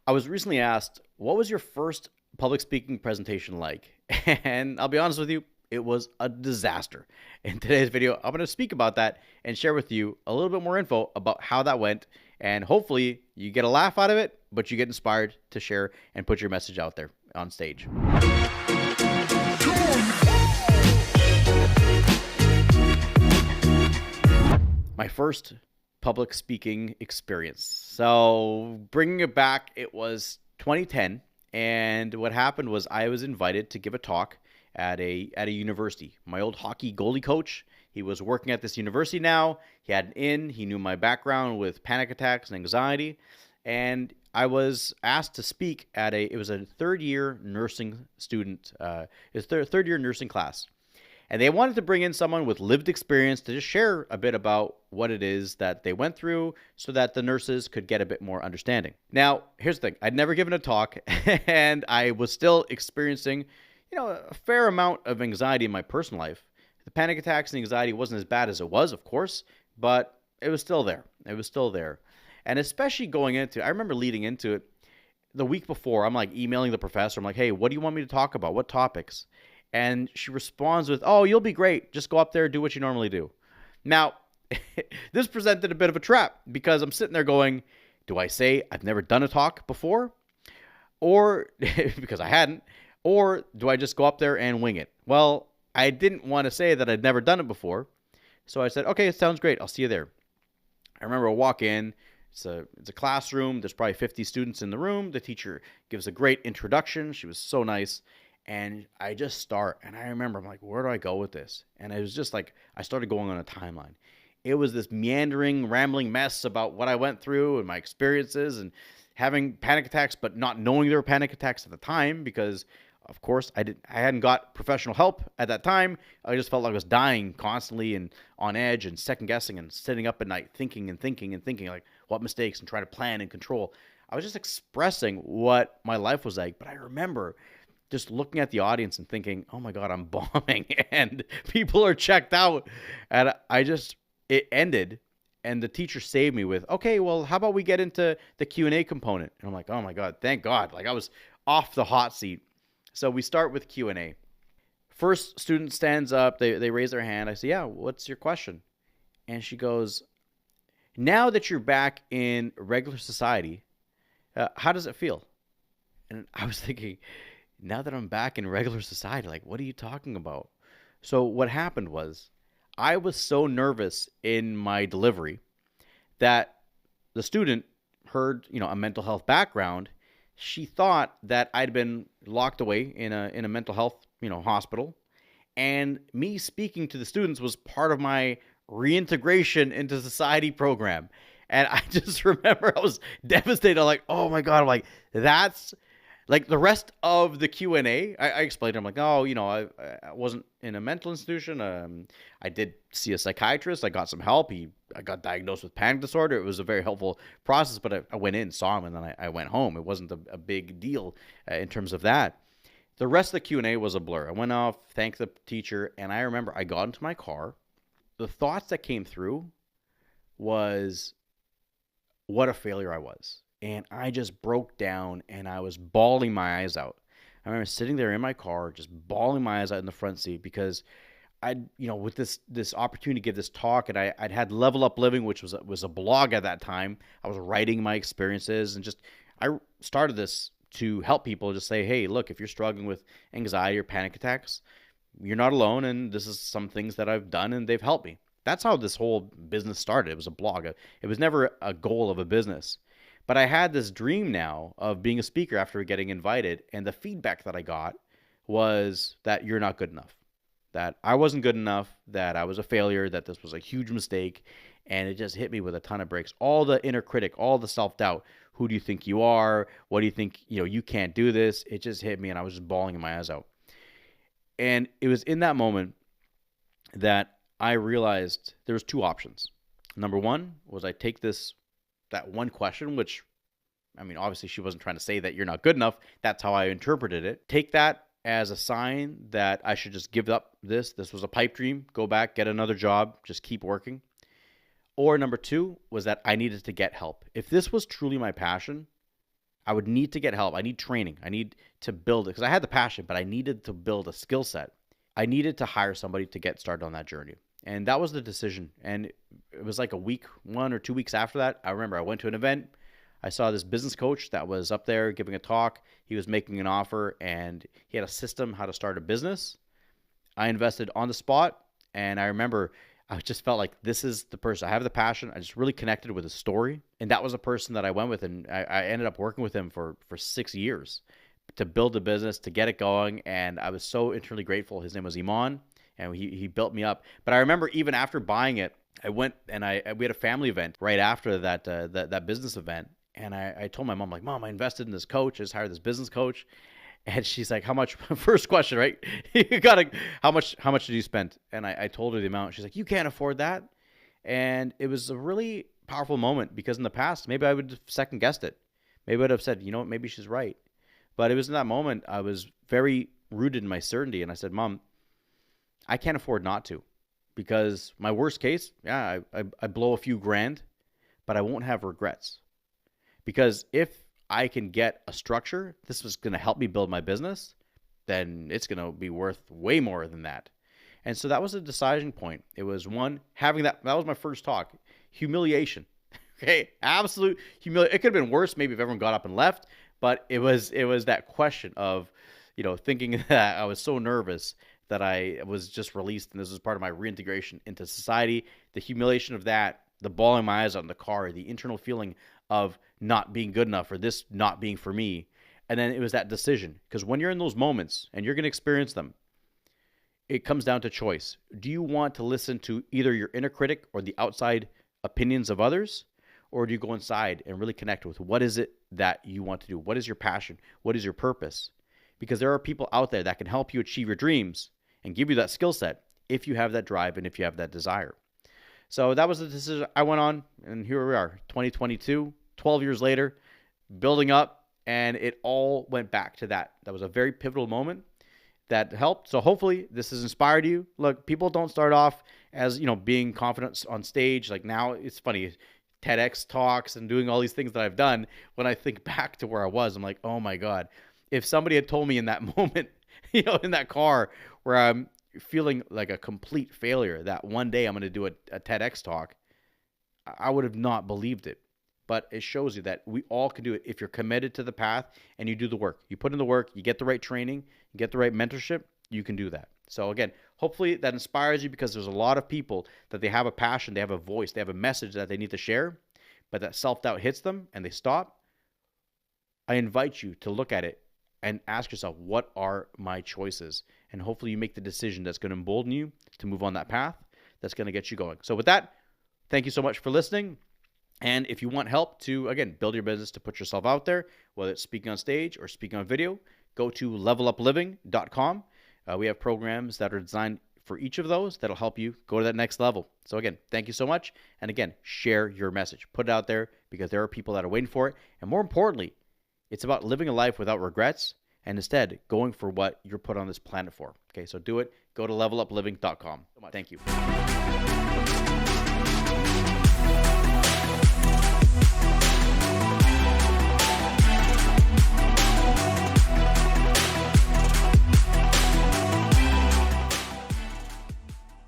I was recently asked, what was your first public speaking presentation like? And I'll be honest with you, it was a disaster. In today's video, I'm going to speak about that and share with you a little bit more info about how that went. And hopefully you get a laugh out of it, but you get inspired to share and put your message out there on stage. My first public speaking experience. So bringing it back, it was 2010, and what happened was I was invited to give a talk at a university. My old hockey goalie coach, he was working at this university now. He had an in. He knew my background with panic attacks and anxiety, and I was asked to speak at it was a third year nursing student, his third year nursing class. And they wanted to bring in someone with lived experience to just share a bit about what it is that they went through so that the nurses could get a bit more understanding. Now, here's the thing. I'd never given a talk, and I was still experiencing, a fair amount of anxiety in my personal life. The panic attacks and anxiety wasn't as bad as it was, of course, but it was still there. It was still there. And especially I remember leading into it the week before, I'm like emailing the professor. I'm like, hey, what do you want me to talk about? What topics? And she responds with, oh, you'll be great. Just go up there, do what you normally do. Now, this presented a bit of a trap because I'm sitting there going, do I say I've never done a talk before? Or, because I hadn't, or do I just go up there and wing it? Well, I didn't want to say that I'd never done it before. So I said, okay, it sounds great. I'll see you there. I remember I walk in. It's a classroom. There's probably 50 students in the room. The teacher gives a great introduction. She was so nice. And I just start, and I remember, I'm like, where do I go with this? And it was just like, I started going on a timeline. It was this meandering, rambling mess about what I went through and my experiences and having panic attacks, but not knowing there were panic attacks at the time because, of course, I hadn't got professional help at that time. I just felt like I was dying constantly and on edge and second guessing and sitting up at night thinking like what mistakes and trying to plan and control. I was just expressing what my life was like, but I remember just looking at the audience and thinking, oh my God, I'm bombing and people are checked out. And it ended and the teacher saved me with, okay, well, how about we get into the Q&A component? And I'm like, oh my God, thank God. Like I was off the hot seat. So we start with Q&A. First student stands up, they raise their hand. I say, yeah, what's your question? And she goes, now that you're back in regular society, how does it feel? And I was thinking, now that I'm back in regular society, like, what are you talking about? So what happened was I was so nervous in my delivery that the student heard, a mental health background. She thought that I'd been locked away in a mental health, hospital. And me speaking to the students was part of my reintegration into society program. And I just remember I was devastated. I'm like, oh my God, I'm like, that's like the rest of the Q&A, I explained to him, like, oh, I wasn't in a mental institution. I did see a psychiatrist. I got some help. I got diagnosed with panic disorder. It was a very helpful process, but I went in, saw him, and then I went home. It wasn't a big deal in terms of that. The rest of the Q&A was a blur. I went off, thanked the teacher, and I remember I got into my car. The thoughts that came through was what a failure I was. And I just broke down and I was bawling my eyes out. I remember sitting there in my car, just bawling my eyes out in the front seat because with this opportunity to give this talk, and I'd had Level Up Living, which was a blog at that time. I was writing my experiences and I started this to help people just say, hey, look, if you're struggling with anxiety or panic attacks, you're not alone. And this is some things that I've done and they've helped me. That's how this whole business started. It was a blog. It was never a goal of a business. But I had this dream now of being a speaker after getting invited, and the feedback that I got was that you're not good enough, that I wasn't good enough, that I was a failure, that this was a huge mistake, and it just hit me with a ton of bricks. All the inner critic, all the self-doubt. Who do you think you are? What do you think? You can't do this. It just hit me, and I was just bawling my eyes out. And it was in that moment that I realized there was two options. Number one was I take that one question, which, obviously she wasn't trying to say that you're not good enough. That's how I interpreted it. Take that as a sign that I should just give up this. This was a pipe dream. Go back, get another job, just keep working. Or number two was that I needed to get help. If this was truly my passion, I would need to get help. I need training. I need to build it because I had the passion, but I needed to build a skill set. I needed to hire somebody to get started on that journey. And that was the decision. And it was like a week, 1 or 2 weeks after that. I remember I went to an event. I saw this business coach that was up there giving a talk. He was making an offer and he had a system how to start a business. I invested on the spot. And I remember I just felt like this is the person. I have the passion. I just really connected with his story. And that was the person that I went with. And I ended up working with him for 6 years to build a business, to get it going. And I was so eternally grateful. His name was Iman, and he built me up. But I remember even after buying it, I went and we had a family event right after that business event. And I told my mom, like, Mom, I invested in this coach. I just hired this business coach. And she's like, how much? First question, right? How much did you spend? And I told her the amount. She's like, you can't afford that. And it was a really powerful moment because in the past, maybe I would have second guessed it. Maybe I would have said, you know what, maybe she's right. But it was in that moment, I was very rooted in my certainty. And I said, Mom, I can't afford not to, because my worst case, yeah, I blow a few grand, but I won't have regrets. Because if I can get a structure, this was going to help me build my business, then it's going to be worth way more than that. And so that was a deciding point. It was one, having that was my first talk. Humiliation. Okay, absolute humiliation. It could have been worse maybe if everyone got up and left, but it was that question of, thinking that I was so nervous that I was just released and this was part of my reintegration into society. The humiliation of that, the bawling my eyes out in the car, the internal feeling of not being good enough or this not being for me. And then it was that decision, because when you're in those moments and you're going to experience them, it comes down to choice. Do you want to listen to either your inner critic or the outside opinions of others? Or do you go inside and really connect with what is it that you want to do? What is your passion? What is your purpose? Because there are people out there that can help you achieve your dreams and give you that skill set if you have that drive and if you have that desire. So that was the decision I went on, and here we are, 2022, 12 years later, building up, and it all went back to that. That was a very pivotal moment that helped. So hopefully this has inspired you. Look, people don't start off as, being confident on stage. Like now, it's funny, TEDx talks and doing all these things that I've done. When I think back to where I was, I'm like, oh my God, if somebody had told me in that moment, in that car where I'm feeling like a complete failure, that one day I'm going to do a TEDx talk, I would have not believed it. But it shows you that we all can do it if you're committed to the path and you do the work. You put in the work, you get the right training, you get the right mentorship, you can do that. So again, hopefully that inspires you, because there's a lot of people that they have a passion, they have a voice, they have a message that they need to share, but that self-doubt hits them and they stop. I invite you to look at it and ask yourself, what are my choices? And hopefully you make the decision that's going to embolden you to move on that path that's going to get you going. So with that, thank you so much for listening. And if you want help to, again, build your business, to put yourself out there, whether it's speaking on stage or speaking on video, go to levelupliving.com. We have programs that are designed for each of those that'll help you go to that next level. So again, thank you so much. And again, share your message. Put it out there, because there are people that are waiting for it. And more importantly, it's about living a life without regrets and instead going for what you're put on this planet for. Okay, so do it. Go to levelupliving.com. Thank you.